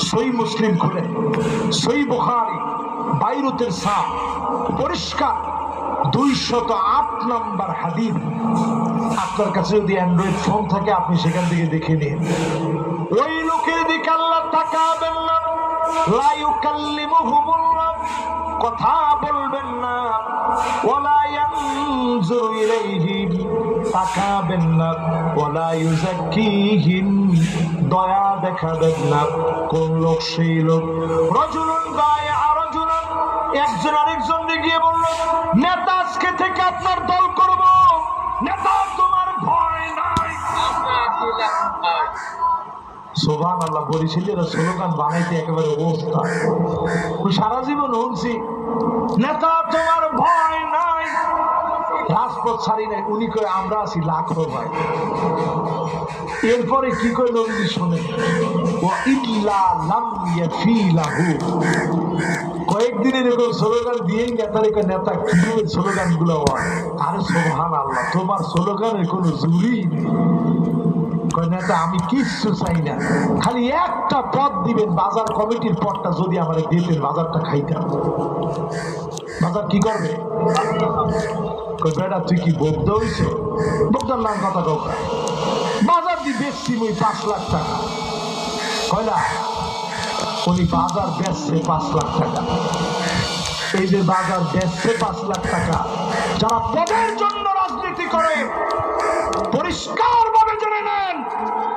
সহিহ মুসলিম খুলে, সহিহ বুখারী, বাইরুতের সাহ, পরিষ্কার 208 নম্বর হাদিস। আপনার কাছে যদি অ্যান্ড্রয়েড ফোন থাকে আপনি সেখান থেকে দেখে নিন। ওই লোকের দিকে আল্লাহ তাকাবেন না, লা ইউকাল্লিমুহুমুল্লাহ, কথা বলবেন না, ওয়ালা ইয়ানজুরু ইলাইহিম, তাকাবেন না, ওয়ালা ইউযাক্কিহিম, দয়া দেখাবেন না। কোন লোক? সেই লোক রাজুলুন বায়আ রাজুলান, একজন আরেকজনকে গিয়ে বলল, নেতা আজকে থেকে আপনার দল করব, নেতা তোমার ভয় নাই। সুবহানাল্লাহ। বরিশালের স্লোগান বানাইতে একেবারে অবস্থা। সারা জীবন শুনছি নেতা তোমার ভয় নাই, রাজপথ ছাড়ি নাই। উনি কয়ে আমরা আছি লাখো ভাই। এরপরে কি কইল উনি শুনে, ওয়া ইল্লা লাম ইয়াফিলাহু, কয়েকদিনের এরকম স্লোগান দিয়েই নেতারে কয় নেতা কিভাবে স্লোগান গুলো হয়। আরে সুবহানাল্লাহ, তোমার স্লোগানের কোনো জুরি নেই। নেতা আমি কিচ্ছু চাই না, খালি একটা পদ দিবেন, বাজার কমিটির পদটা যদি আমার দিতেন বাজারটা খাইতাম। বাজার কি করবে? বেটা তুই কি বোগদা হইছ? বোগদার নাম কথা কথা বাজার দিয়ে বেচছি ওই 5 লাখ টাকা। কয়লা? উনি বাজার বেচছে 5 লাখ টাকা। এই যে বাজার বেচছে 5 লাখ টাকা, যারা পদের জন্য রাজনীতি করে পরিষ্কার ভাবে জেনে নেন,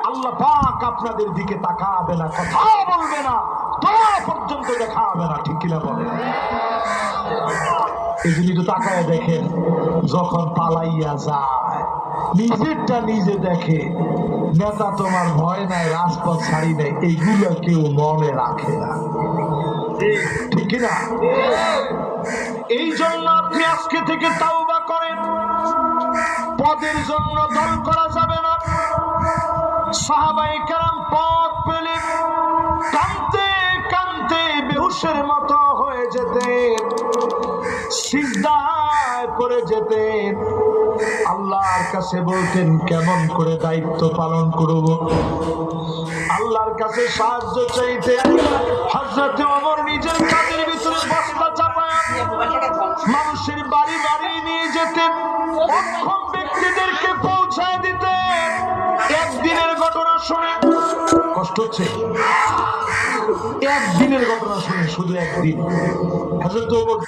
আল্লাহ পাক আপনাদের দিকে তাকাবে না, কথা বলবে না, দয়া পর্যন্ত দেখাবে না। ঠিক কিনা বলে? এই জন্য তো তাকায় দেখেন, যখন পালাইয়া যায় নিজেরটা নিজে দেখে, নেতা তোমার ভয় নাই, রাজপথ ছাড়ি নাই, এইগুলো কেউ মনে রাখে না। ঠিক কিনা? এই জন্য আপনি আজকে থেকে তাওবা করেন, পদের জন্য দল করা যাবে না। সাহাবায়ে কেরাম পদ পেলে কাঁদতে কাঁদতে বেহুশের মতো হয়ে যেতেন, সিজদায় পড়ে যেতেন, আল্লাহর কাছে বলতেন কেমন করে দায়িত্ব পালন করব। আল্লাহর কাছে সাহায্য চাইতেন। হযরত ওমর নিজের কাঁধের ভিতরে বস্তা চাপায় মানুষের বাড়ি বাড়ি নিয়ে যেতেন, অক্ষম ব্যক্তিদেরকে পৌঁছায় দিতেন। একদিনের ঘটনা শুনে কষ্ট হচ্ছে, একদিনের ঘটনা শুনে, শুধু একদিন হযরত ওমর